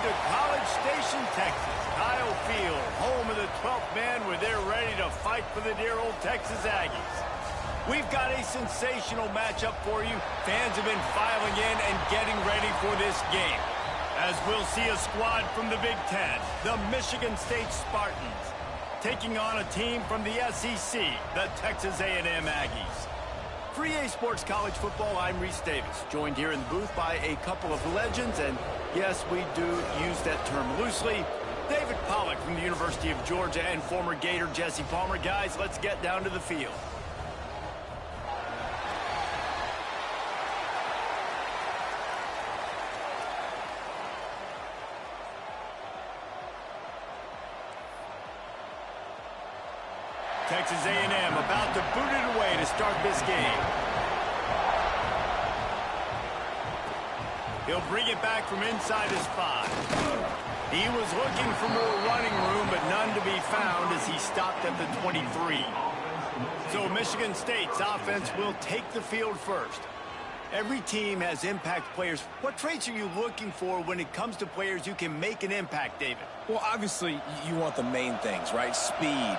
to College Station, Texas. Kyle Field, home of the 12th man, where they're ready to fight for the dear old Texas Aggies. We've got a sensational matchup for you. Fans have been filing in and getting ready for this game, as we'll see a squad from the Big Ten, the Michigan State Spartans, taking on a team from the SEC, the Texas A&M Aggies. For EA Sports College Football, I'm Reese Davis, joined here in the booth by a couple of legends, and yes, we do use that term loosely. David Pollack from the University of Georgia and former Gator Jesse Palmer. Guys, let's get down to the field. Texas A&M about to boot it away to start this game. He'll bring it back from inside his 5. He was looking for more running room, but none to be found as he stopped at the 23. So Michigan State's offense will take the field first. Every team has impact players. What traits are you looking for when it comes to players who can make an impact, David? Well, obviously, you want the main things, right? Speed,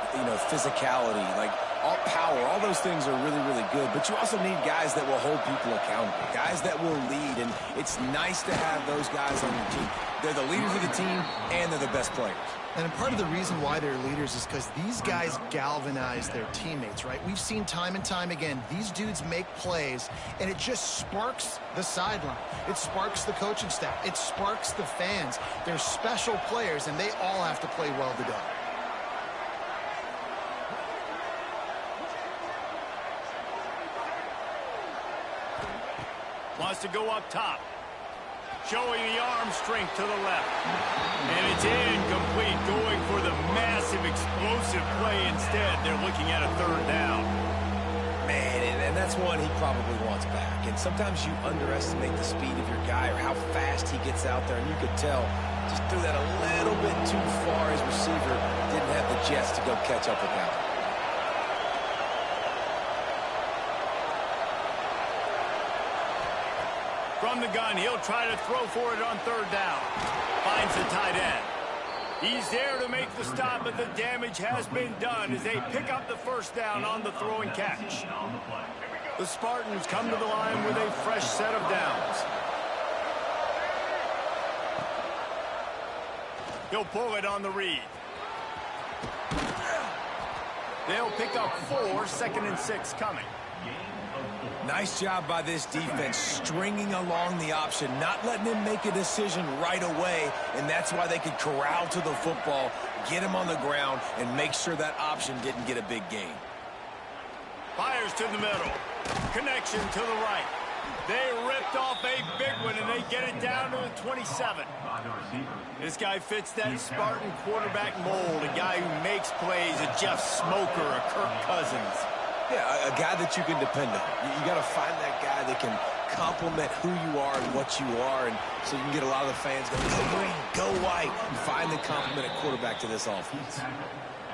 physicality, like all power. All those things are really, really good. But you also need guys that will hold people accountable, guys that will lead. And it's nice to have those guys on your team. They're the leaders of the team, and they're the best players. And part of the reason why they're leaders is because these guys galvanize their teammates, right? We've seen time and time again, these dudes make plays, and it just sparks the sideline. It sparks the coaching staff. It sparks the fans. They're special players, and they all have to play well today. Wants to go up top. Showing the arm strength to the left. And it's incomplete, going for the massive explosive play instead. They're looking at a 3rd down. Man, and that's one he probably wants back. And sometimes you underestimate the speed of your guy or how fast he gets out there. And you could tell, just threw that a little bit too far. His receiver didn't have the jets to go catch up with that. From the gun, he'll try to throw for it on 3rd down. Finds the tight end. He's there to make the stop, but the damage has been done as they pick up the 1st down on the throw and catch. The Spartans come to the line with a fresh set of downs. He'll pull it on the read. They'll pick up 4, 2nd and 6 coming. Nice job by this defense, stringing along the option, not letting him make a decision right away, and that's why they could corral to the football, get him on the ground, and make sure that option didn't get a big gain. Fires to the middle. Connection to the right. They ripped off a big one, and they get it down to the 27. This guy fits that Spartan quarterback mold, a guy who makes plays, a Jeff Smoker, a Kirk Cousins. Yeah, a guy that you can depend on. You got to find that guy that can complement who you are and what you are, and so you can get a lot of the fans going, go green, go white, and find the complement at quarterback to this offense.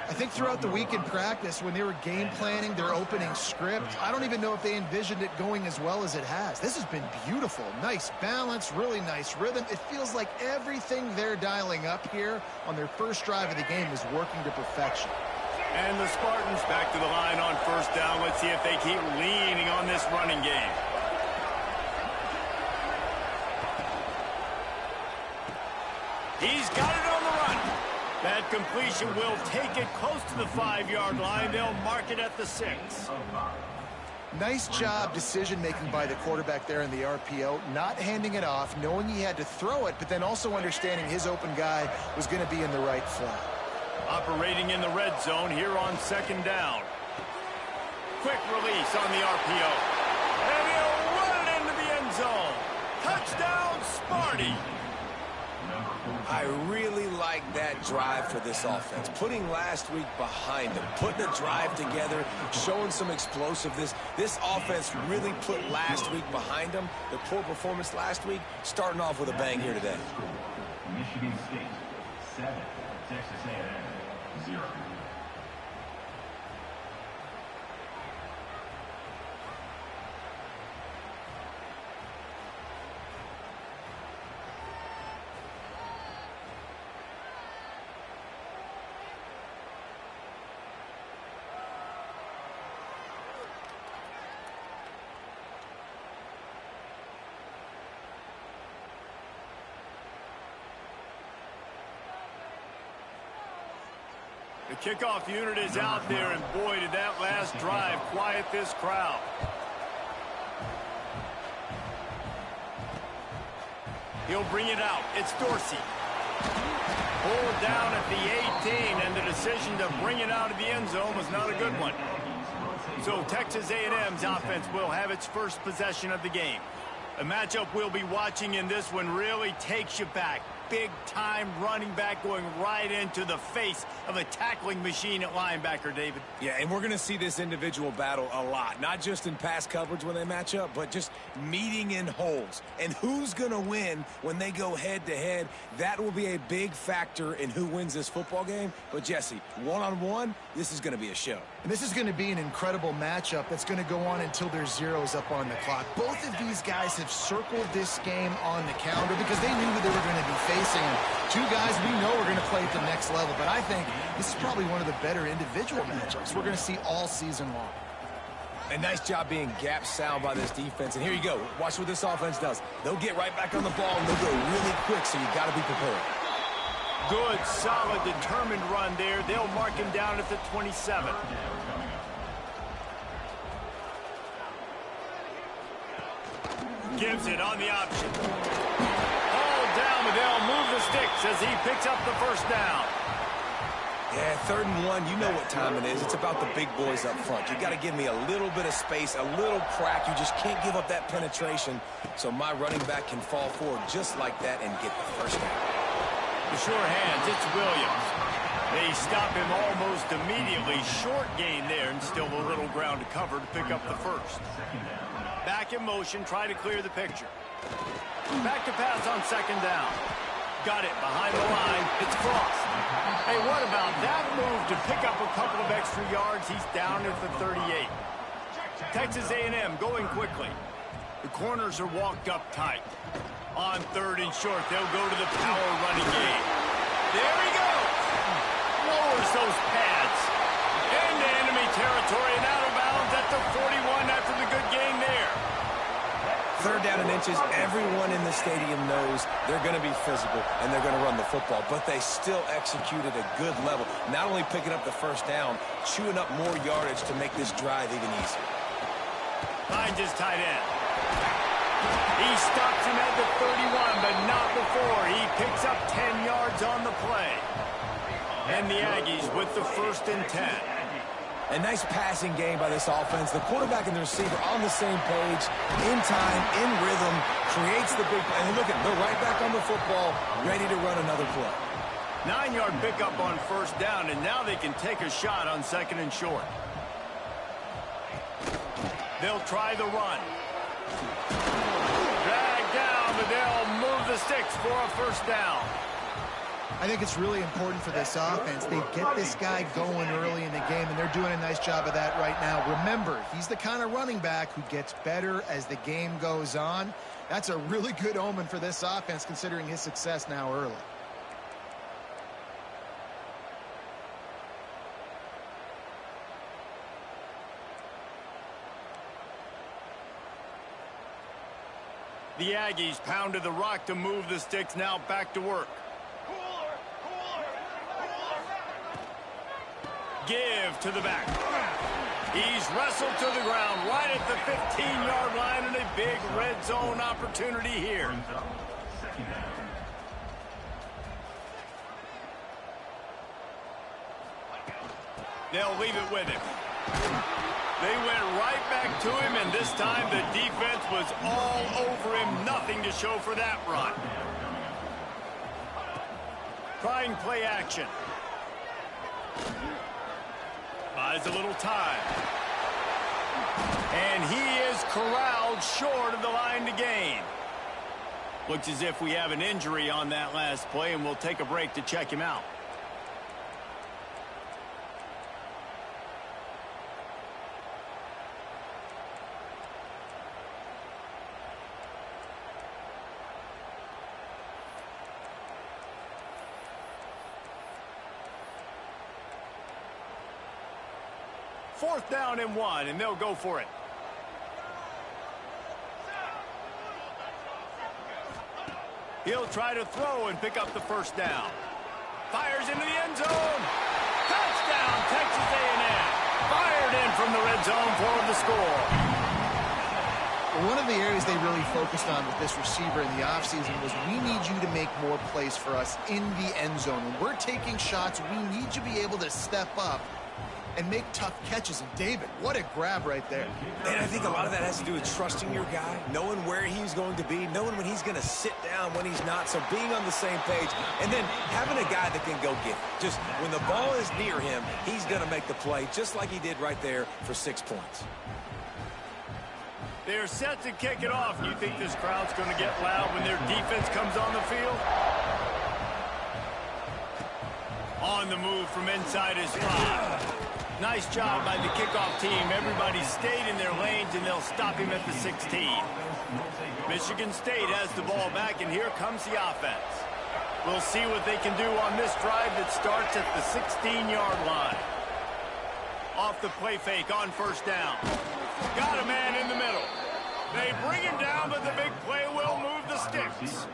I think throughout the week in practice, when they were game planning their opening script, I don't even know if they envisioned it going as well as it has. This has been beautiful. Nice balance, really nice rhythm. It feels like everything they're dialing up here on their first drive of the game is working to perfection. And the Spartans back to the line on 1st down. Let's see if they keep leaning on this running game. He's got it on the run. That completion will take it close to the 5-yard line. They'll mark it at the 6. Nice job decision-making by the quarterback there in the RPO, not handing it off, knowing he had to throw it, but then also understanding his open guy was going to be in the right flat. Operating in the red zone here on 2nd down. Quick release on the RPO. And he'll run it into the end zone. Touchdown, Sparty. I really like that drive for this offense. Putting last week behind them, putting a drive together, showing some explosiveness. This offense really put last week behind them. The poor performance last week, starting off with a bang here today. Michigan State, 7. Texas A&M, 0. The kickoff unit is out there, and boy, did that last drive quiet this crowd. He'll bring it out. It's Dorsey. Pulled down at the 18, and the decision to bring it out of the end zone was not a good one. So Texas A&M's offense will have its first possession of the game. A matchup we'll be watching in this one really takes you back. Big-time running back going right into the face of a tackling machine at linebacker, David. Yeah, and we're going to see this individual battle a lot. Not just in pass coverage when they match up, but just meeting in holes. And who's going to win when they go head-to-head? That will be a big factor in who wins this football game. But, Jesse, one-on-one, this is going to be a show. And this is going to be an incredible matchup that's going to go on until there's zeros up on the clock. Both of these guys have circled this game on the calendar because they knew who they were going to be facing. And two guys we know are going to play at the next level. But I think this is probably one of the better individual matchups we're going to see all season long. A nice job being gap sound by this defense. And here you go. Watch what this offense does. They'll get right back on the ball, and they'll go really quick, so you got to be prepared. Good, solid, determined run there. They'll mark him down at the 27. Gives it on the option. All down, but they'll move the sticks as he picks up the first down. Yeah, 3rd and 1, you know what time it is. It's about the big boys up front. You got to give me a little bit of space, a little crack. You just can't give up that penetration, so my running back can fall forward just like that and get the first down. The sure hands, it's Williams. They stop him almost immediately. Short gain there, and still a little ground to cover to pick up the first. Back in motion, try to clear the picture. Back to pass on 2nd down. Got it behind the line. It's Cross. Hey, what about that move to pick up a couple of extra yards? He's down at the 38. Texas A&M going quickly. The corners are walked up tight. On 3rd and short, they'll go to the power running game. There he goes. Lowers those pads. Into enemy territory and out of bounds at the 41 after the good gain there. 3rd down and inches, everyone in the stadium knows they're going to be physical and they're going to run the football, but they still execute at a good level. Not only picking up the first down, chewing up more yardage to make this drive even easier. Finds his tight end. He stops him at the 31, but not before. He picks up 10 yards on the play. And the Aggies with the 1st and 10. A nice passing game by this offense. The quarterback and the receiver on the same page, in time, in rhythm, creates the big play. And look at them, they're right back on the football, ready to run another play. 9-yard pickup on 1st down, and now they can take a shot on 2nd and short. They'll try the run. Drag down, but they'll move the sticks for a 1st down. I think it's really important for this offense. They get this guy going early in the game, and they're doing a nice job of that right now. Remember, he's the kind of running back who gets better as the game goes on. That's a really good omen for this offense, considering his success now early. The Aggies pounded the rock to move the sticks, now back to work. Give to the back. He's wrestled to the ground right at the 15-yard line, and a big red zone opportunity here. They'll leave it with him. They went right back to him, and this time the defense was all over him. Nothing to show for that run. Trying play action. Buys a little time. And he is corralled short of the line to gain. Looks as if we have an injury on that last play, and we'll take a break to check him out. Fourth down and 1, and they'll go for it. He'll try to throw and pick up the 1st down. Fires into the end zone. Touchdown! from the red zone for the score. One of the areas they really focused on with this receiver in the offseason was we need you to make more plays for us in the end zone. When we're taking shots, we need you to be able to step up and make tough catches. And David, what a grab right there. And I think a lot of that has to do with trusting your guy, knowing where he's going to be, knowing when he's going to sit down, when he's not, so being on the same page, and then having a guy that can go get it. Just when the ball is near him, he's going to make the play, just like he did right there for 6 points. They're set to kick it off. You think this crowd's going to get loud when their defense comes on the field? On the move from inside his 5. Nice job by the kickoff team. Everybody stayed in their lanes, and they'll stop him at the 16. Michigan State has the ball back, and here comes the offense. We'll see what they can do on this drive that starts at the 16-yard line. Off the play fake on first down. Got a man in the middle. They bring him down, but the big play will move the sticks.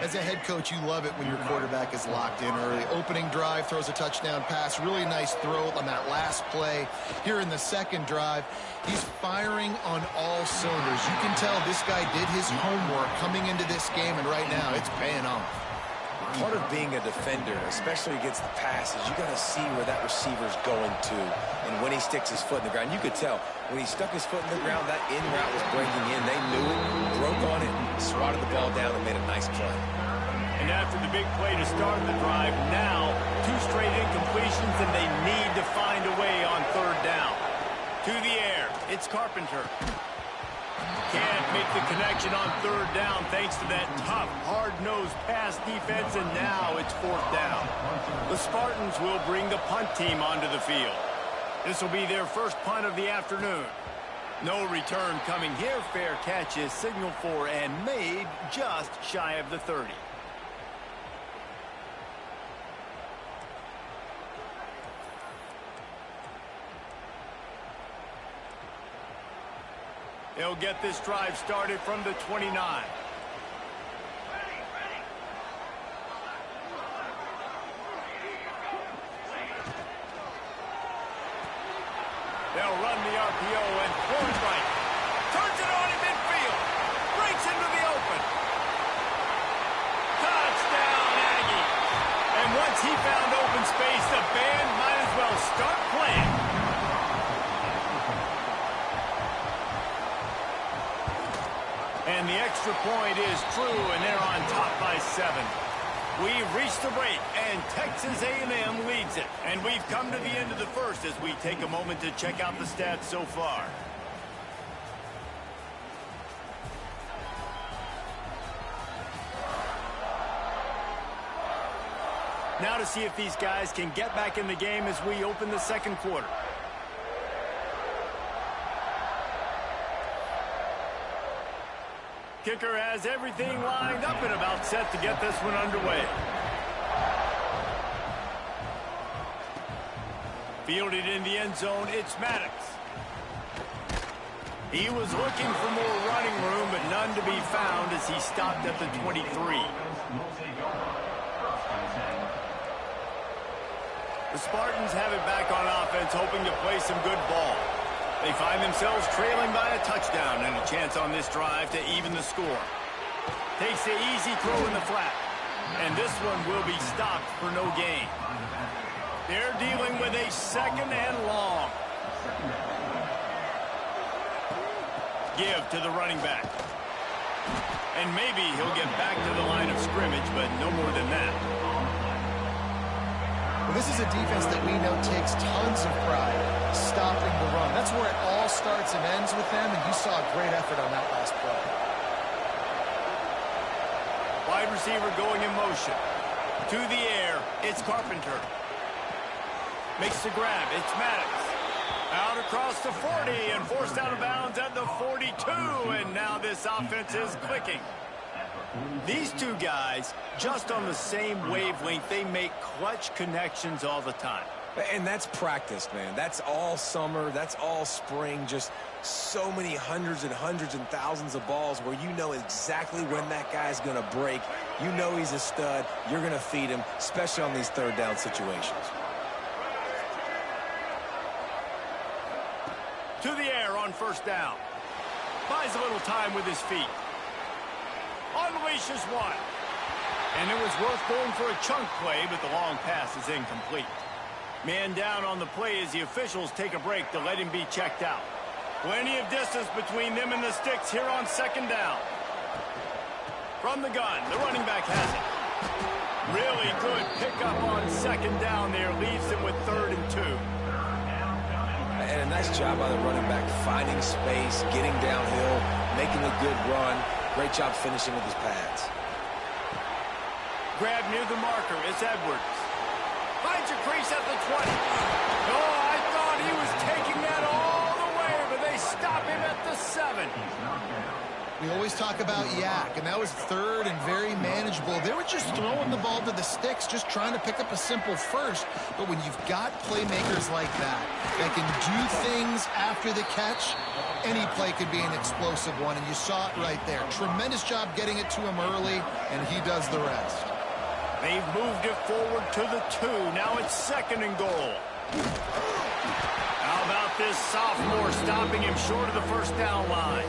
As a head coach, you love it when your quarterback is locked in early. Opening drive, throws a touchdown pass. Really nice throw on that last play. Here in the second drive, he's firing on all cylinders. You can tell this guy did his homework coming into this game, and right now it's paying off. Part of being a defender, especially against the pass, is you got to see where that receiver's going to. And when he sticks his foot in the ground, you could tell when he stuck his foot in the ground, that in route was breaking in. They knew it, broke on it, swatted the ball down, and made a nice play. And after the big play to start the drive, now 2 straight incompletions, and they need to find a way on third down. To the air, it's Carpenter. Can't make the connection on third down thanks to that tough, hard-nosed pass defense, and now it's fourth down. The Spartans will bring the punt team onto the field. This will be their first punt of the afternoon. No return coming here. Fair catch is signaled for and made just shy of the 30. They'll get this drive started from the 29. They'll run the RPO and throw it right. Turns it on in midfield. Breaks into the open. Touchdown, Aggie. And once he found open space, the band might as well start playing. And the extra point is true, and they're on top by 7. We've reached the break, and Texas A&M leads it. And we've come to the end of the first as we take a moment to check out the stats so far. Now to see if these guys can get back in the game as we open the second quarter. Kicker has everything lined up and about set to get this one underway. Fielded in the end zone, it's Maddox. He was looking for more running room, but none to be found as he stopped at the 23. The Spartans have it back on offense, hoping to play some good ball. They find themselves trailing by a touchdown and a chance on this drive to even the score. Takes the easy throw in the flat. And this one will be stopped for no gain. They're dealing with a second and long. Give to the running back. And maybe he'll get back to the line of scrimmage, but no more than that. Well, this is a defense that we know takes tons of pride stopping the run. That's where it all starts and ends with them, and you saw a great effort on that last play. Wide receiver going in motion. To the air, it's Carpenter. Makes the grab, it's Maddox. Out across the 40 and forced out of bounds at the 42, and now this offense is clicking. These two guys, just on the same wavelength, they make clutch connections all the time. And that's practice, man. That's all summer. That's all spring. Just so many hundreds and thousands of balls where you know exactly when that guy's going to break. You know he's a stud. You're going to feed him, especially on these third down situations. To the air on first down. Buys a little time with his feet. Unleashes one. And it was worth going for a chunk play, but the long pass is incomplete. Man down on the play as the officials take a break to let him be checked out. Plenty of distance between them and the sticks here on second down. From the gun, the running back has it. Really good pickup on second down there. Leaves him with 3rd and 2. And a nice job by the running back, finding space, getting downhill, making a good run. Great job finishing with his pads. Grab near the marker. It's Edwards. Finds a crease at the 20. Oh, I thought he was taking that all the way, but they stop him at the 7. We always talk about yak, and that was 3rd and very manageable. They were just throwing the ball to the sticks, just trying to pick up a simple first. But when you've got playmakers like that can do things after the catch, any play could be an explosive one, and you saw it right there. Tremendous job getting it to him early, and he does the rest. They've moved it forward to the 2. Now it's 2nd and goal. How about this sophomore stopping him short of the first down line?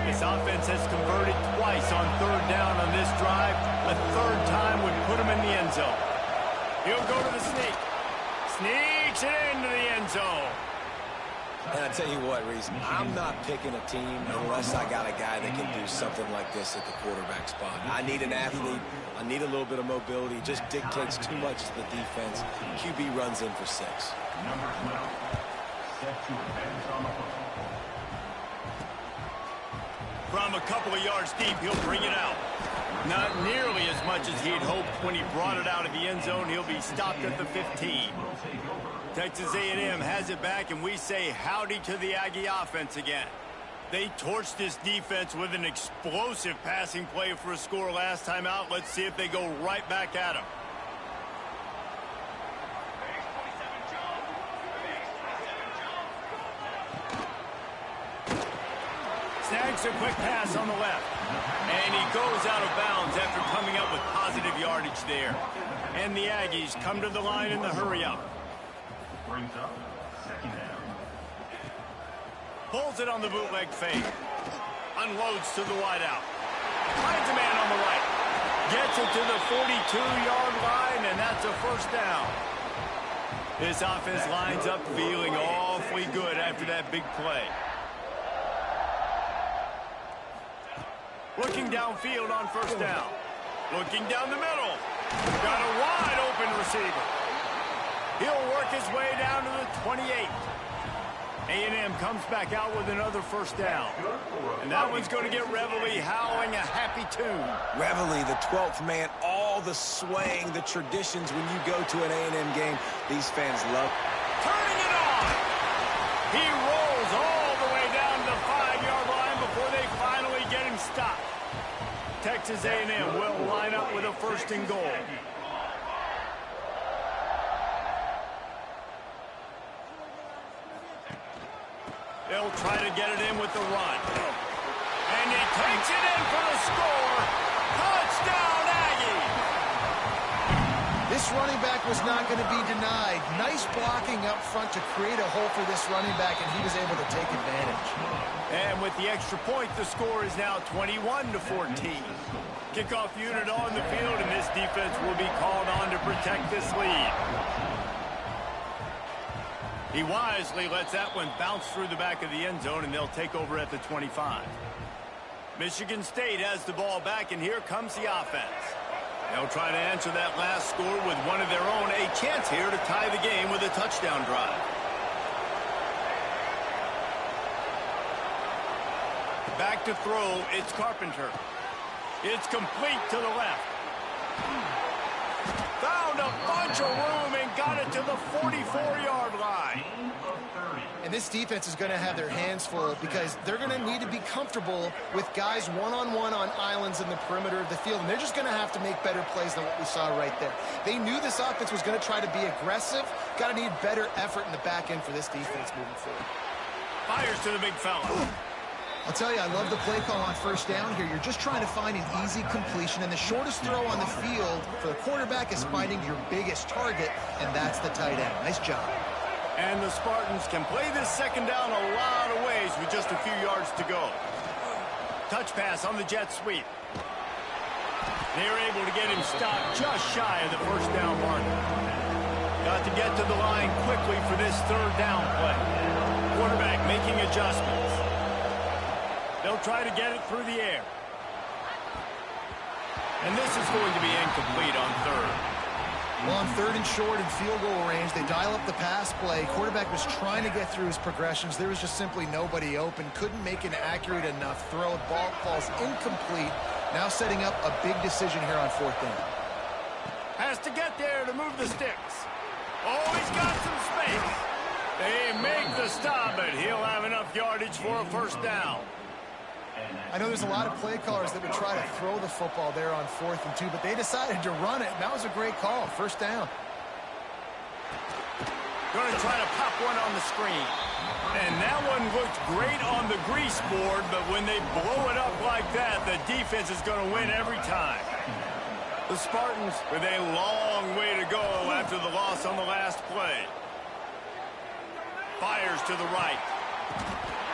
This offense has converted twice on 3rd down on this drive. A 3rd time would put him in the end zone. He'll go to the sneak. Sneaks it into the end zone. And I tell you what, Reese, I'm not picking a team unless I got a guy that can do something like this at the quarterback spot. I need an athlete. I need a little bit of mobility. It just dictates too much to the defense. QB runs in for 6. Number 12, set to advance on the football. From a couple of yards deep, he'll bring it out. Not nearly as much as he'd hoped when he brought it out of the end zone. He'll be stopped at the 15. Texas A&M has it back, and we say howdy to the Aggie offense again. They torched this defense with an explosive passing play for a score last time out. Let's see if they go right back at him. Snags a quick pass on the left. And he goes out of bounds after coming up with positive yardage there. And the Aggies come to the line in the hurry-up. Brings up 2nd down. Pulls it on the bootleg fake. Unloads to the wideout. Finds a man on the right. Gets it to the 42-yard line, and that's a first down. This offense lines up feeling awfully good after that big play. Looking downfield on first down. Looking down the middle. Got a wide open receiver. He'll work his way down to the 28. A&M comes back out with another first down. And that one's going to get Reveille howling a happy tune. Reveille, the 12th man, all the swaying, the traditions when you go to an A&M game, these fans love. Turning it on. He rolls all the way down to the 5-yard line before they finally get him stopped. Texas A&M will line up with a 1st and goal. They'll try to get it in with the run. And he takes it in for the score. Touchdown, Aggie! This running back was not going to be denied. Nice blocking up front to create a hole for this running back, and he was able to take advantage. And with the extra point, the score is now 21-14. Kickoff unit on the field, and this defense will be called on to protect this lead. He wisely lets that one bounce through the back of the end zone, and they'll take over at the 25. Michigan State has the ball back, and here comes the offense. They'll try to answer that last score with one of their own. A chance here to tie the game with a touchdown drive. Back to throw, it's Carpenter. It's complete to the left. Found a bunch of room and got it to the 44-yard line. And this defense is going to have their hands full because they're going to need to be comfortable with guys one-on-one on islands in the perimeter of the field. And they're just going to have to make better plays than what we saw right there. They knew this offense was going to try to be aggressive. Got to need better effort in the back end for this defense moving forward. Fires to the big fella. I'll tell you, I love the play call on first down here. You're just trying to find an easy completion, and the shortest throw on the field for the quarterback is finding your biggest target, and that's the tight end. Nice job. And the Spartans can play this second down a lot of ways with just a few yards to go. Touch pass on the jet sweep. They're able to get him stopped just shy of the first down marker. Got to get to the line quickly for this third down play. Quarterback making adjustments. They'll try to get it through the air. And this is going to be incomplete on third. Well, on third and short and field goal range, they dial up the pass play. Quarterback was trying to get through his progressions. There was just simply nobody open. Couldn't make an accurate enough throw. The ball falls incomplete. Now setting up a big decision here on fourth down. Has to get there to move the sticks. Oh, he's got some space. They make the stop, but he'll have enough yardage for a first down. I know there's a lot of play callers that would try to throw the football there on 4th and 2, but they decided to run it, and that was a great call. First down. Going to try to pop one on the screen. And that one looked great on the grease board, but when they blow it up like that, the defense is going to win every time. The Spartans with a long way to go after the loss on the last play. Fires to the right.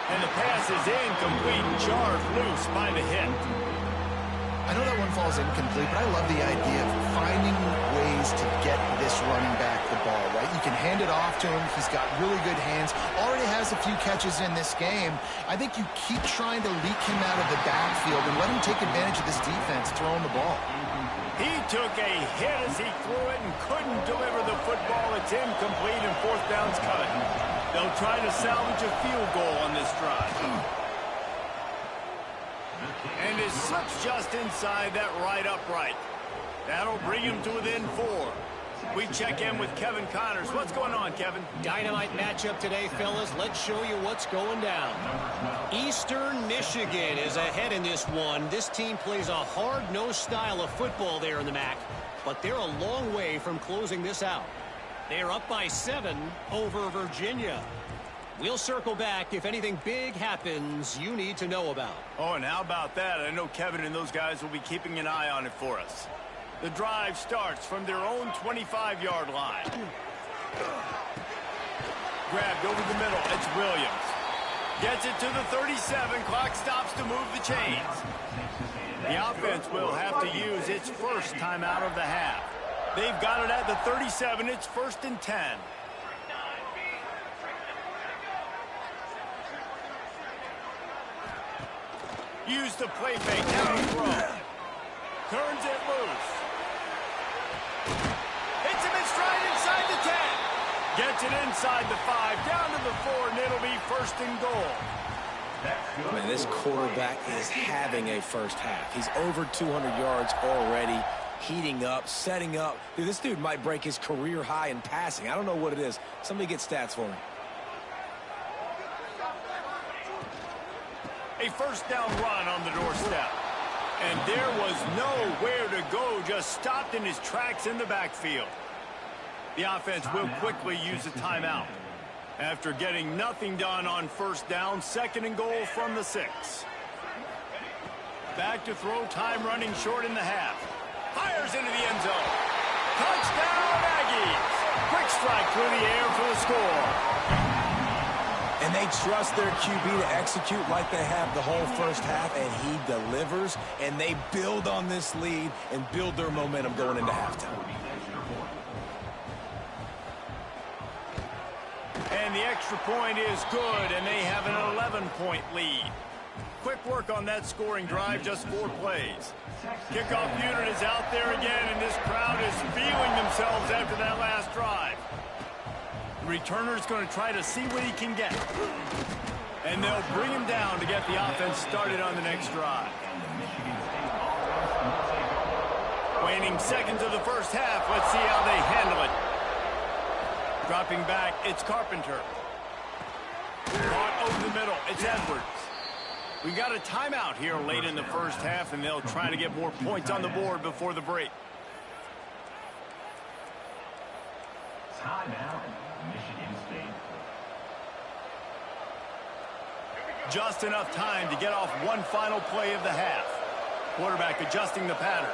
And the pass is incomplete, jarred loose by the hit. I know that one falls incomplete, but I love the idea of finding ways to get this running back the ball, right? You can hand it off to him. He's got really good hands. Already has a few catches in this game. I think you keep trying to leak him out of the backfield and let him take advantage of this defense throwing the ball. He took a hit as he threw it and couldn't deliver the football. It's incomplete and fourth down's cut. They'll try to salvage a field goal on this drive. And it slips just inside that right upright. That'll bring him to within 4. We check in with Kevin Connors. What's going on, Kevin? Dynamite matchup today, fellas. Let's show you what's going down. Eastern Michigan is ahead in this one. This team plays a hard-nosed style of football there in the MAC, but they're a long way from closing this out. They're up by 7 over Virginia. We'll circle back if anything big happens you need to know about. Oh, and how about that? I know Kevin and those guys will be keeping an eye on it for us. The drive starts from their own 25-yard line. Grabbed over the middle. It's Williams. Gets it to the 37. Clock stops to move the chains. The offense will have to use its first timeout of the half. They've got it at the 37. It's 1st and 10. Use the play fake. Now throw. Turns it loose. Hits him in stride inside the 10. Gets it inside the 5. Down to the 4, and it'll be 1st and goal. Man, this quarterback is having a first half. He's over 200 yards already, heating up, setting up. Dude, this dude might break his career high in passing. I don't know what it is. Somebody get stats for me. A first down run on the doorstep. And there was nowhere to go, just stopped in his tracks in the backfield. The offense will quickly use a timeout. After getting nothing done on first down, 2nd and goal from the 6. Back to throw, time running short in the half. Fires into the end zone. Touchdown, Aggies! Quick strike through the air for the score. And they trust their QB to execute like they have the whole first half, and he delivers, and they build on this lead and build their momentum going into halftime. And the extra point is good, and they have an 11-point lead. Quick work on that scoring drive, just 4 plays. Kickoff unit is out there again, and this crowd is feeling themselves after that last drive. The returner's going to try to see what he can get. And they'll bring him down to get the offense started on the next drive. Waning seconds of the first half. Let's see how they handle it. Dropping back, it's Carpenter. Caught over the middle, it's Edwards. We got a timeout here late in the first half, and they'll try to get more points on the board before the break. Timeout, Michigan State. Just enough time to get off one final play of the half. Quarterback adjusting the pattern.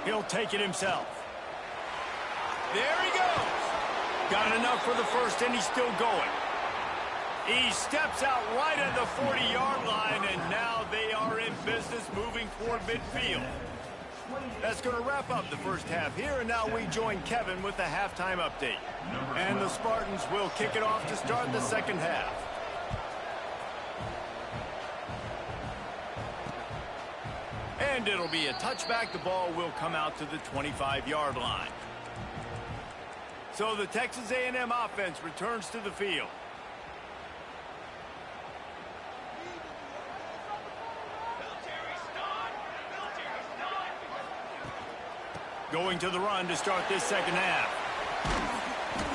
He'll take it himself. There he goes. Got enough for the first, and he's still going. He steps out right at the 40-yard line, and now they are in business moving toward midfield. That's going to wrap up the first half here, and now we join Kevin with the halftime update. And the Spartans will kick it off to start the second half. And it'll be a touchback. The ball will come out to the 25-yard line. So the Texas A&M offense returns to the field. Going to the run to start this second half.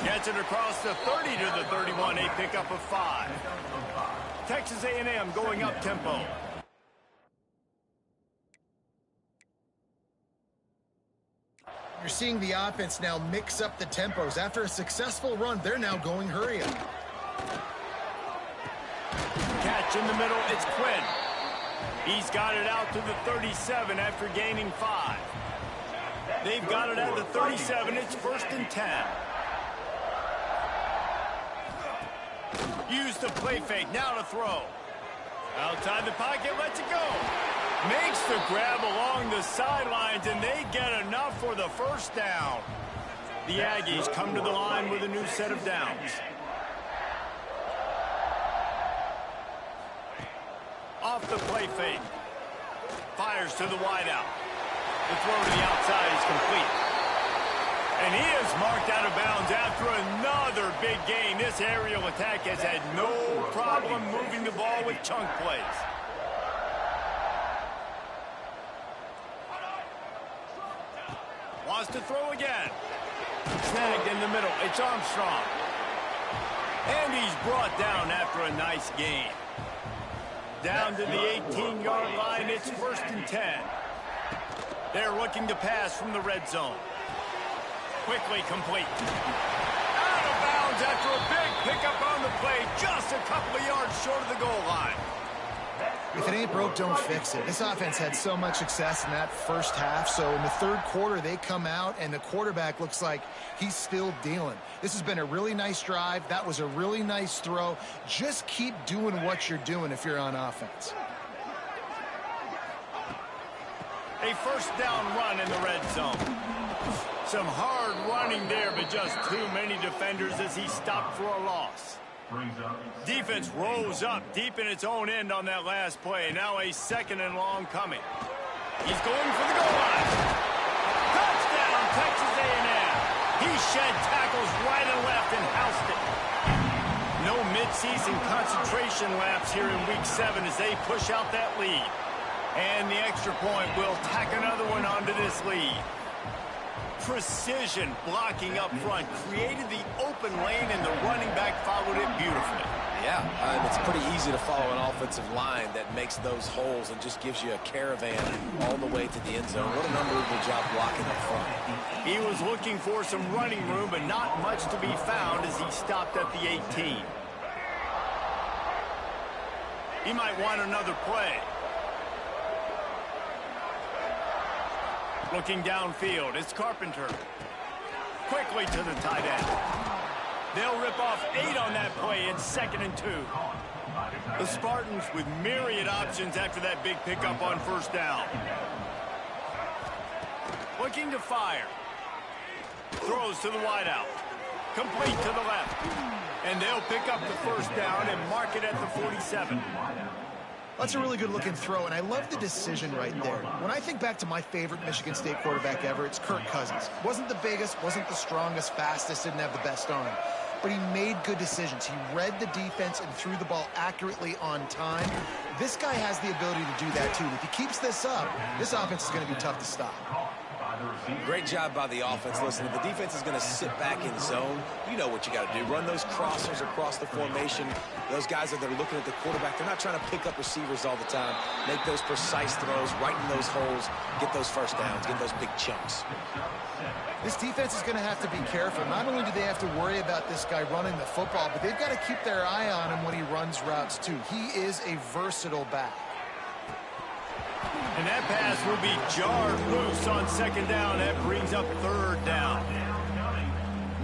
Gets it across the 30 to the 31, a pickup of 5. Texas A&M going up tempo. You're seeing the offense now mix up the tempos. After a successful run, they're now going hurry up. Catch in the middle, it's Quinn. He's got it out to the 37 after gaining 5. They've got it at the 37. It's 1st and 10. Use the play fake. Now to throw. Outside the pocket. Lets it go. Makes the grab along the sidelines, and they get enough for the first down. The Aggies come to the line with a new set of downs. Off the play fake. Fires to the wideout. The throw to the outside is complete. And he is marked out of bounds after another big gain. This aerial attack has had no problem moving the ball with chunk plays. Wants to throw again. Snagged in the middle. It's Armstrong. And he's brought down after a nice gain. Down to the 18-yard line. It's 1st and 10. They're looking to pass from the red zone. Quickly complete. Out of bounds after a big pickup on the play, just a couple of yards short of the goal line. If it ain't broke, don't fix it. This offense had so much success in that first half, so in the third quarter, they come out, and the quarterback looks like he's still dealing. This has been a really nice drive. That was a really nice throw. Just keep doing what you're doing if you're on offense. A first down run in the red zone. Some hard running there, but just too many defenders as he stopped for a loss. Defense rose up deep in its own end on that last play. Now a 2nd and long coming. He's going for the goal line. Touchdown, Texas A&M. He shed tackles right and left and housed it. No midseason concentration laps here in Week 7 as they push out that lead. And the extra point will tack another one onto this lead. Precision blocking up front created the open lane, and the running back followed it beautifully. Yeah, it's pretty easy to follow an offensive line that makes those holes and just gives you a caravan all the way to the end zone. What an unbelievable job blocking up front. He was looking for some running room, but not much to be found as he stopped at the 18. He might want another play. Looking downfield, it's Carpenter. Quickly to the tight end. They'll rip off 8 on that play. It's 2nd and 2. The Spartans with myriad options after that big pickup on first down. Looking to fire. Throws to the wideout. Complete to the left. And they'll pick up the first down and mark it at the 47. That's a really good-looking throw, and I love the decision right there. When I think back to my favorite Michigan State quarterback ever, it's Kirk Cousins. Wasn't the biggest, wasn't the strongest, fastest, didn't have the best arm. But he made good decisions. He read the defense and threw the ball accurately on time. This guy has the ability to do that, too. If he keeps this up, this offense is going to be tough to stop. Great job by the offense. Listen, if the defense is going to sit back in zone, you know what you got to do. Run those crossers across the formation. Those guys that are looking at the quarterback, they're not trying to pick up receivers all the time. Make those precise throws, right in those holes, get those first downs, get those big chunks. This defense is going to have to be careful. Not only do they have to worry about this guy running the football, but they've got to keep their eye on him when he runs routes, too. He is a versatile back. And that pass will be jarred loose on 2nd down. That brings up 3rd down.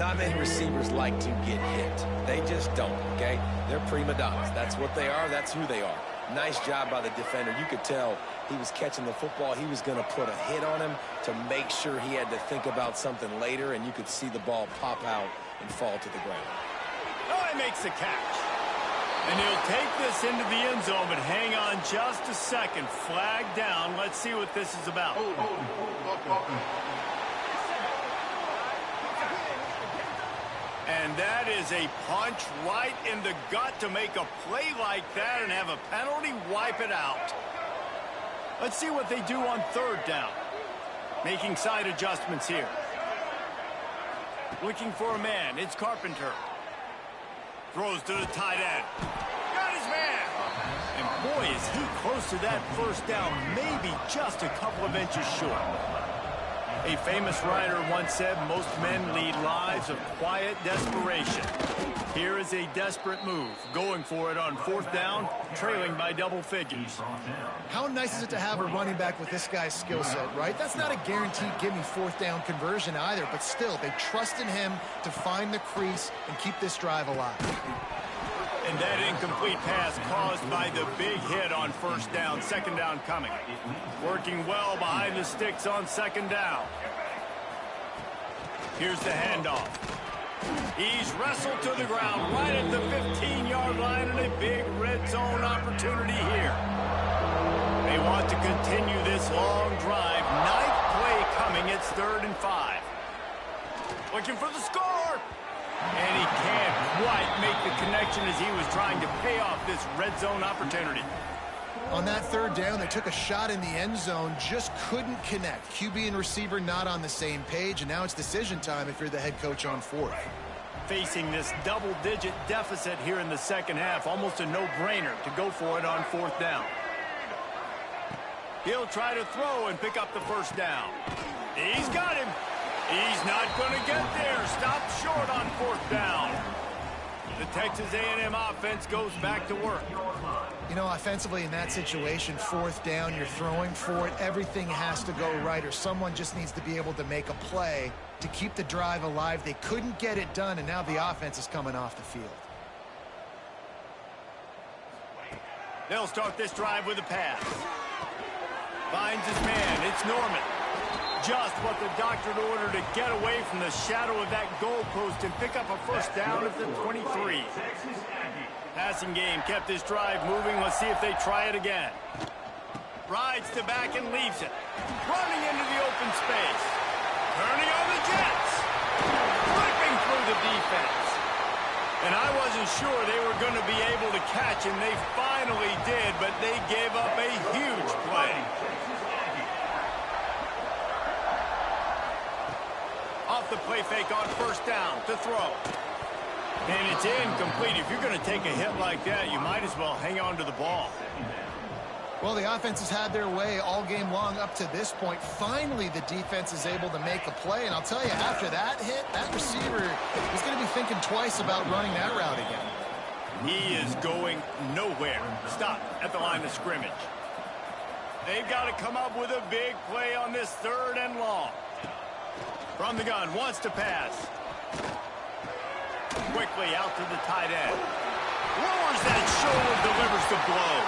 Not many receivers like to get hit. They just don't, okay? They're prima donnas. That's what they are. That's who they are. Nice job by the defender. You could tell he was catching the football. He was going to put a hit on him to make sure he had to think about something later, and you could see the ball pop out and fall to the ground. Oh, he makes the catch. And he'll take this into the end zone, but hang on just a second. Flag down. Let's see what this is about. And that is a punch right in the gut to make a play like that and have a penalty wipe it out. Let's see what they do on third down. Making side adjustments here. Looking for a man. It's Carpenter. Throws to the tight end. Got his man. And boy, is he close to that first down. Maybe just a couple of inches short. A famous writer once said, most men lead lives of quiet desperation. Here is a desperate move. Going for it on fourth down, trailing by double figures. How nice is it to have a running back with this guy's skill set, right? That's not a guaranteed give-me fourth down conversion either, but still, they trust in him to find the crease and keep this drive alive. And that incomplete pass caused by the big hit on first down. Second down coming. Working well behind the sticks on second down. Here's the handoff. He's wrestled to the ground right at the 15-yard line and a big red zone opportunity here. They want to continue this long drive. Ninth play coming. It's 3rd and 5. Looking for the score. And he can't quite make the connection as he was trying to pay off this red zone opportunity. On that third down, they took a shot in the end zone, just couldn't connect. QB and receiver not on the same page, and now it's decision time if you're the head coach on fourth. Facing this double-digit deficit here in the second half, almost a no-brainer to go for it on fourth down. He'll try to throw and pick up the first down. He's got him. He's not going to get there. Stop short on fourth down. The Texas A&M offense goes back to work. You know, offensively in that situation, fourth down, you're throwing for it. Everything has to go right, or someone just needs to be able to make a play to keep the drive alive. They couldn't get it done, and now the offense is coming off the field. They'll start this drive with a pass. Finds his man. It's Norman. Just what the doctor ordered to get away from the shadow of that goalpost and pick up a first down at the 23. Passing game kept this drive moving. Let's see if they try it again. Rides to back and leaves it. Running into the open space. Turning on the Jets. Flipping through the defense. And I wasn't sure they were going to be able to catch him. They finally did, but they gave up a huge play. Off the play fake on first down to throw. And it's incomplete. If you're going to take a hit like that, you might as well hang on to the ball. Well, the offense has had their way all game long up to this point. Finally, the defense is able to make a play. And I'll tell you, after that hit, that receiver is going to be thinking twice about running that route again. He is going nowhere. Stop at the line of scrimmage. They've got to come up with a big play on this 3rd and long. From the gun, wants to pass. Quickly out to the tight end. Lowers that shoulder, delivers the blow.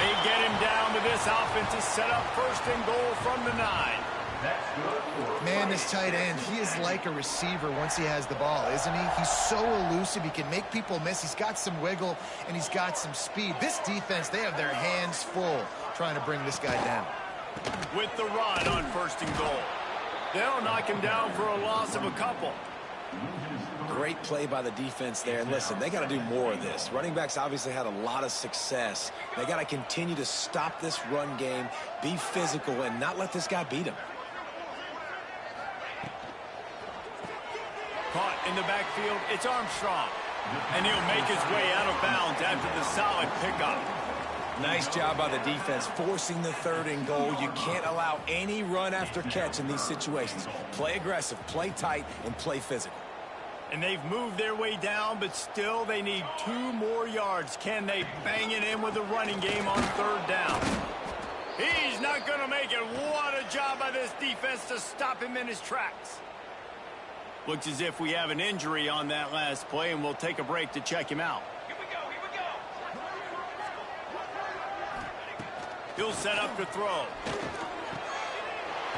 They get him down, but this offense is set up 1st and goal from the 9. Man, this tight end, he is like a receiver once he has the ball, isn't he? He's so elusive. He can make people miss. He's got some wiggle, and he's got some speed. This defense, they have their hands full trying to bring this guy down. With the run on 1st and goal. They'll knock him down for a loss of a couple. Great play by the defense there. And listen, they got to do more of this. Running backs obviously had a lot of success. They got to continue to stop this run game, be physical, and not let this guy beat him. Caught in the backfield, it's Armstrong. And he'll make his way out of bounds after the solid pickup. Nice job by the defense, forcing the 3rd and goal. You can't allow any run after catch in these situations. Play aggressive, play tight, and play physical. And they've moved their way down, but still they need 2 more yards. Can they bang it in with the running game on 3rd down? He's not going to make it. What a job by this defense to stop him in his tracks. Looks as if we have an injury on that last play, and we'll take a break to check him out. Here we go. He'll set up to throw.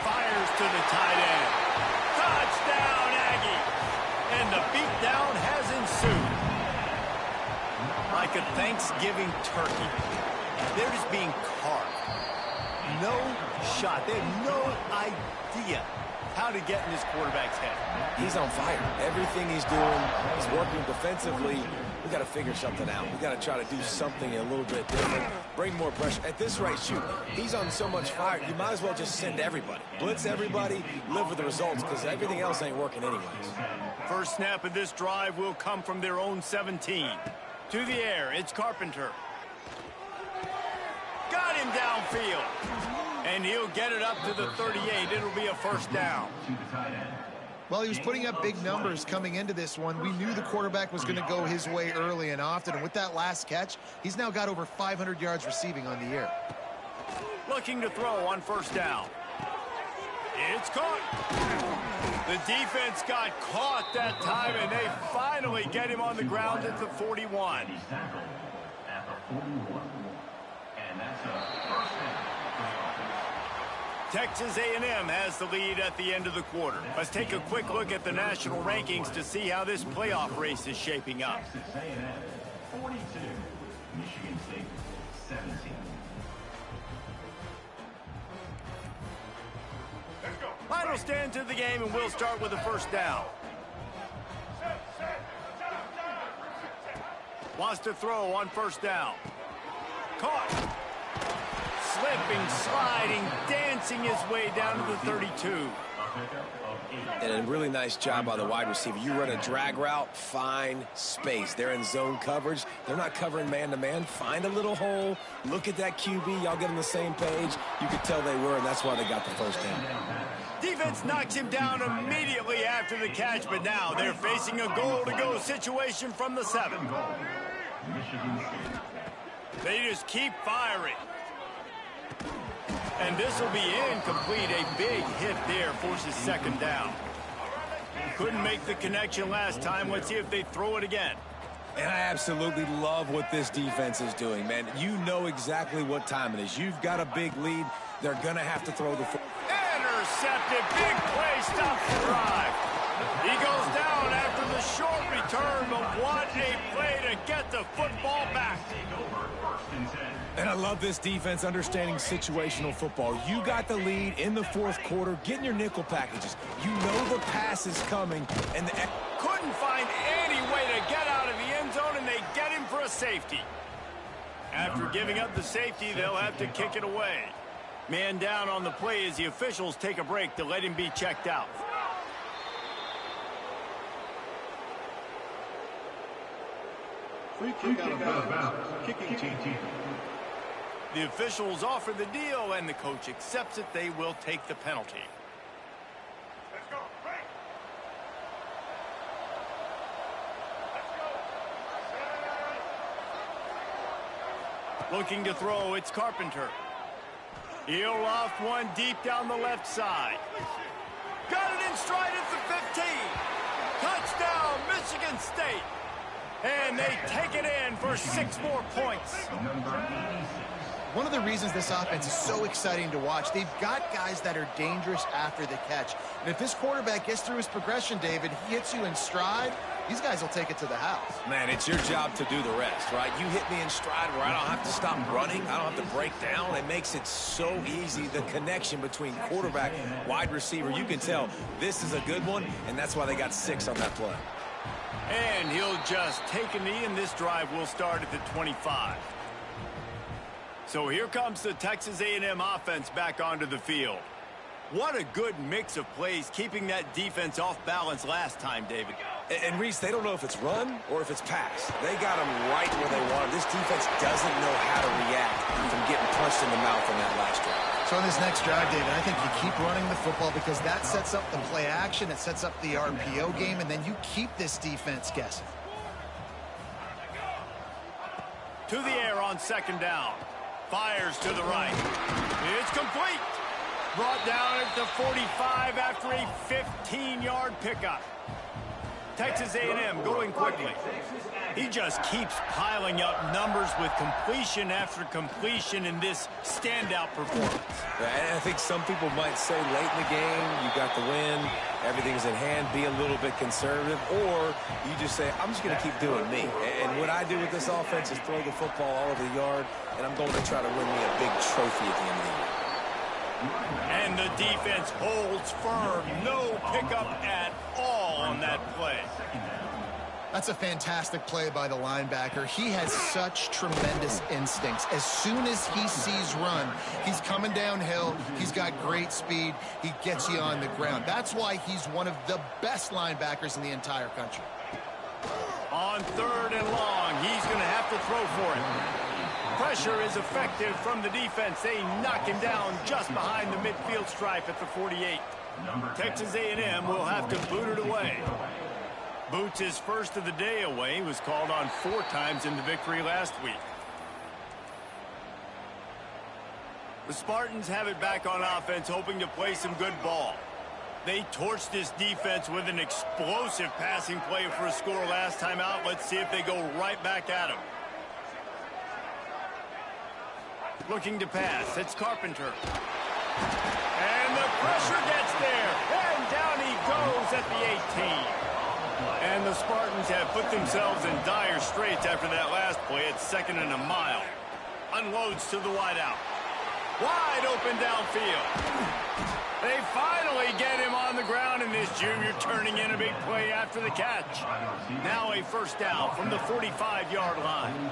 Fires to the tight end. Touchdown, Aggie! And the beatdown has ensued. Like a Thanksgiving turkey, they're just being carved. No shot. They have no idea how to get in this quarterback's head. He's on fire. Everything he's doing, he's working defensively. We got to figure something out. We got to try to do something a little bit different. Bring more pressure. At this rate, shoot, he's on so much fire, you might as well just send everybody. Blitz everybody, live with the results, because everything else ain't working anyways. First snap of this drive will come from their own 17. To the air, it's Carpenter. Got him downfield. And he'll get it up to the 38. It'll be a first down. Well, he was putting up big numbers coming into this one. We knew the quarterback was going to go his way early and often. And with that last catch, he's now got over 500 yards receiving on the year. Looking to throw on first down. It's caught. The defense got caught that time, and they finally get him on the ground at the 41. He's tackled at the 41. And that's a first down. Texas A&M has the lead at the end of the quarter. Let's take a quick look at the national rankings to see how this playoff race is shaping up. Texas A&M 42, Michigan State 17. Final stand to the game, and we'll start with the first down. Wants to throw on first down. Caught. Slipping, sliding, dancing his way down to the 32. And a really nice job by the wide receiver. You run a drag route, find space. They're in zone coverage. They're not covering man-to-man. Find a little hole. Look at that QB. Y'all get on the same page. You could tell they were, and that's why they got the first down. Defense knocks him down immediately after the catch, but now they're facing a goal-to-go situation from the 7. They just keep firing. And this will be incomplete. A big hit there forces second down. Couldn't make the connection last time. Let's see if they throw it again. And I absolutely love what this defense is doing, man. You know exactly what time it is. You've got a big lead. They're going to have to throw the football. Intercepted. Big play. Stops the drive. He goes down after the short return, but what a play to get the football back. And I love this defense understanding situational football. You got the lead in the fourth quarter, getting your nickel packages. You know the pass is coming. And couldn't find any way to get out of the end zone, and they get him for a safety. After giving up the safety, they'll have to kick it away. Man down on the play as the officials take a break to let him be checked out. Free kick out of bounds. Kicking team. The officials offer the deal, and the coach accepts it. They will take the penalty. Let's go. Looking to throw, it's Carpenter. He'll loft one deep down the left side. Got it in stride at the 15. Touchdown, Michigan State. And they take it in for 6 more points. One of the reasons this offense is so exciting to watch, they've got guys that are dangerous after the catch. And if this quarterback gets through his progression, David, he hits you in stride, these guys will take it to the house. Man, it's your job to do the rest, right? You hit me in stride where I don't have to stop running. I don't have to break down. It makes it so easy, the connection between quarterback, wide receiver. You can tell this is a good one, and that's why they got 6 on that play. And he'll just take a knee, and this drive will start at the 25. So here comes the Texas A&M offense back onto the field. What a good mix of plays, keeping that defense off balance last time, David. And Reese, they don't know if it's run or if it's pass. They got them right where they want them. This defense doesn't know how to react from getting punched in the mouth on that last drive. So in this next drive, David, I think you keep running the football because that sets up the play action, it sets up the RPO game, and then you keep this defense guessing. To the air on second down. Fires to the right. It's complete. Brought down at the 45 after a 15-yard pickup. Texas A&M going quickly. He just keeps piling up numbers with completion after completion in this standout performance. I think some people might say late in the game, you got the win, everything's in hand, be a little bit conservative, or you just say, I'm just going to keep doing me. And what I do with this offense is throw the football all over the yard, and I'm going to try to win me a big trophy at the end of the year. And the defense holds firm. No pickup at all on that play. That's a fantastic play by the linebacker. He has such tremendous instincts. As soon as he sees run, he's coming downhill. He's got great speed. He gets you on the ground. That's why he's one of the best linebackers in the entire country. On 3rd and long, he's going to have to throw for it. Pressure is effective from the defense. They knock him down just behind the midfield stripe at the 48. Texas A&M will have to boot it away. Boots his first of the day away. He was called on 4 times in the victory last week. The Spartans have it back on offense, hoping to play some good ball. They torched this defense with an explosive passing play for a score last time out. Let's see if they go right back at him. Looking to pass. It's Carpenter. And the pressure gets there. And down he goes at the 18. And the Spartans have put themselves in dire straits after that last play. It's 2nd and a mile. Unloads to the wideout. Wide open downfield. They finally get him on the ground, and this junior turning in a big play after the catch. Now a first down from the 45-yard line.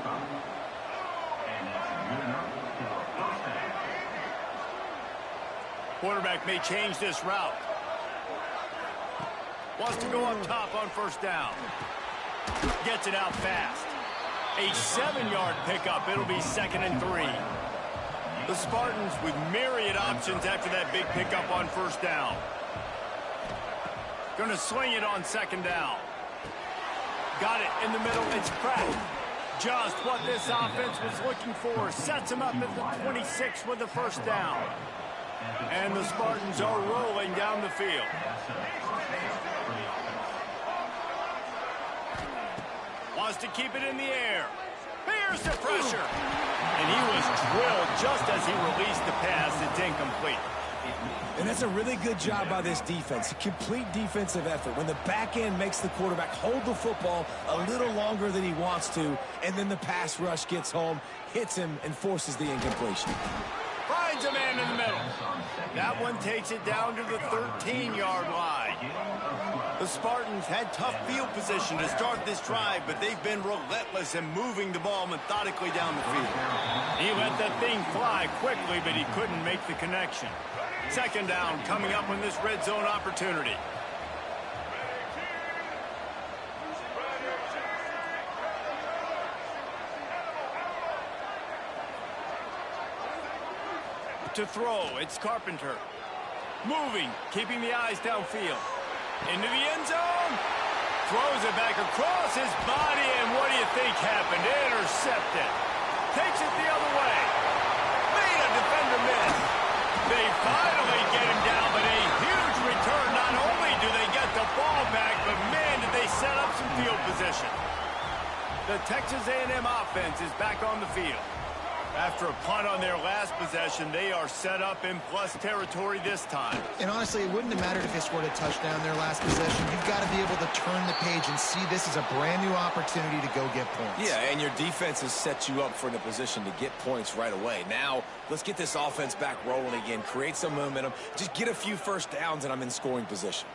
Quarterback may change this route. Wants to go up top on first down. Gets it out fast. A 7-yard pickup. It'll be 2nd and 3. The Spartans with myriad options after that big pickup on first down. Going to swing it on 2nd down. Got it in the middle. It's Pratt. Just what this offense was looking for. Sets him up at the 26 with the first down. And the Spartans are rolling down the field. Wants to keep it in the air. Here's the pressure. And he was drilled just as he released the pass. It's incomplete. And that's a really good job by this defense. A complete defensive effort. When the back end makes the quarterback hold the football a little longer than he wants to, and then the pass rush gets home, hits him, and forces the incompletion. Finds a man in the middle. That one takes it down to the 13-yard line. The Spartans had tough field position to start this drive, but they've been relentless in moving the ball methodically down the field. He let that thing fly quickly, but he couldn't make the connection. 2nd down coming up on this red zone opportunity. To throw, it's Carpenter. Moving, keeping the eyes downfield. Into the end zone. Throws it back across his body, and what do you think happened? Intercepted. Takes it the other way. Made a defender miss. They finally get him down, but a huge return. Not only do they get the ball back, but man, did they set up some field position. The Texas A&M offense is back on the field. After a punt on their last possession, they are set up in plus territory this time. And honestly, it wouldn't have mattered if they scored a touchdown their last possession. You've got to be able to turn the page and see this as a brand new opportunity to go get points. Yeah, and your defense has set you up for the position to get points right away. Now, let's get this offense back rolling again, create some momentum, just get a few first downs, and I'm in scoring position.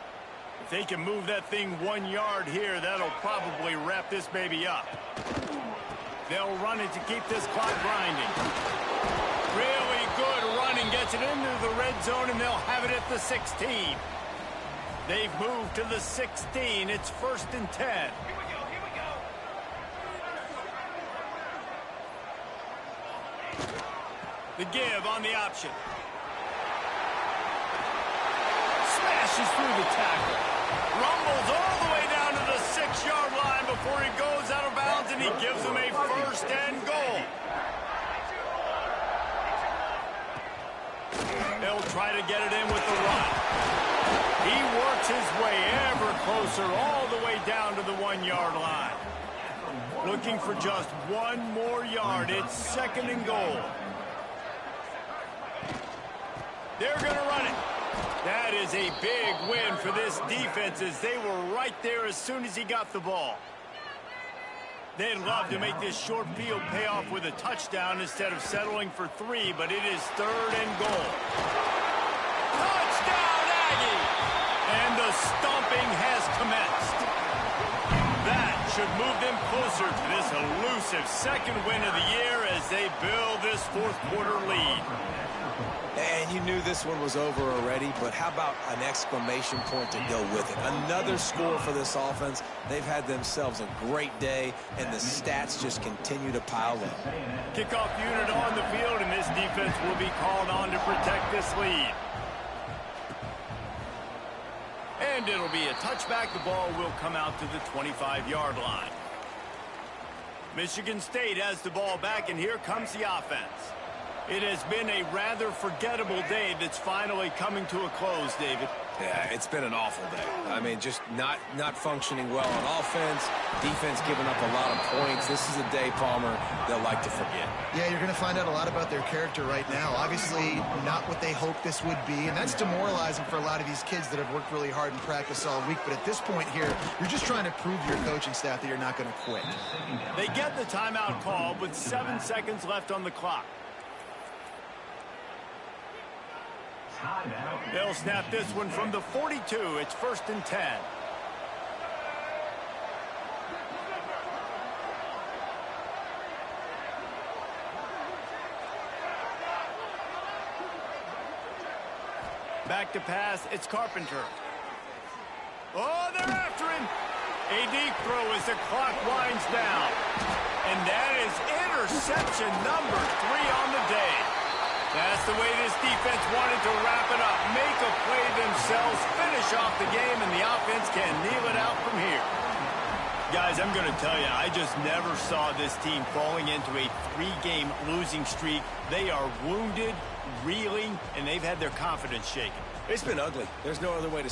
If they can move that thing 1 yard here, that'll probably wrap this baby up. They'll run it to keep this clock grinding. Really good running. Gets it into the red zone, and they'll have it at the 16. They've moved to the 16. It's 1st and 10. Here we go. The give on the option. Smashes through the tackle. Rumbles all the way down to the 6-yard line before he goes out of bounds, and he gives them a 1st and goal. They'll try to get it in with the run. He works his way ever closer all the way down to the 1-yard line. Looking for just one more yard. It's 2nd and goal. They're going to run it. That is a big win for this defense as they were right there as soon as he got the ball. They'd love to make this short field pay off with a touchdown instead of settling for 3, but it is 3rd and goal. Touchdown, Aggie! And the stomping has commenced. That should move them closer to this elusive 2nd win of the year as they build this 4th quarter lead. And you knew this one was over already, but how about an exclamation point to go with it? Another score for this offense. They've had themselves a great day, and the stats just continue to pile up. Kickoff unit on the field, and this defense will be called on to protect this lead. And it'll be a touchback. The ball will come out to the 25-yard line. Michigan State has the ball back, and here comes the offense. It has been a rather forgettable day that's finally coming to a close, David. Yeah, it's been an awful day. I mean, just not functioning well on offense, defense giving up a lot of points. This is a day, Palmer, they'll like to forget. Yeah, you're going to find out a lot about their character right now. Obviously, not what they hoped this would be, and that's demoralizing for a lot of these kids that have worked really hard in practice all week. But at this point here, you're just trying to prove to your coaching staff that you're not going to quit. They get the timeout called with 7 seconds left on the clock. They'll snap this one from the 42. It's 1st and 10. Back to pass. It's Carpenter. Oh, they're after him. A deep throw as the clock winds down. And that is interception number 3 on the day. That's the way this defense wanted to wrap it up. Make a play themselves, finish off the game, and the offense can kneel it out from here. Guys, I'm going to tell you, I just never saw this team falling into a 3-game losing streak. They are wounded, reeling, and they've had their confidence shaken. It's been ugly. There's no other way to...